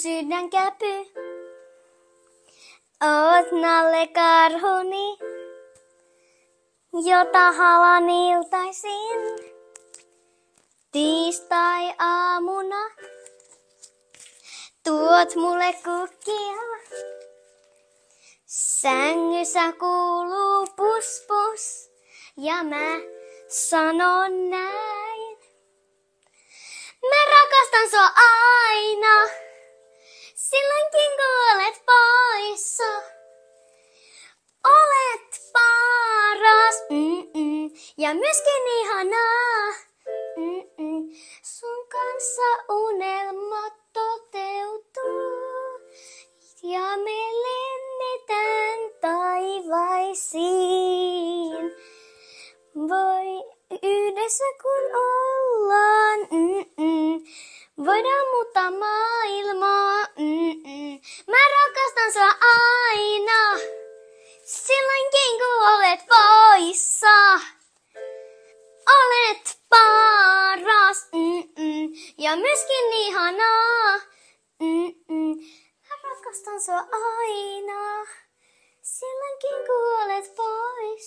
sydänkäpy. Oot Nalle karhuni, jota halan iltaisin. Tiistai-aamuna tuot mulle kukkia. Sängyssä kuuluu pus pus ja mä sanon näin. Mä rakastan sua aina, silloinkin kun olet poissa. Olet paras, ja myöskin ihanaa. Sun kanssa unelmat toteutuu ja me lennetään taivaisiin. Voi yhdessä kun ollaan, voidaan muuttaa maailmaa. Mä rakastan sua aina, silloinkin kun olet poissa. Olet paras, ja myöskin ihanaa. Mä rakastan sua aina, silloinkin kun olet poissa.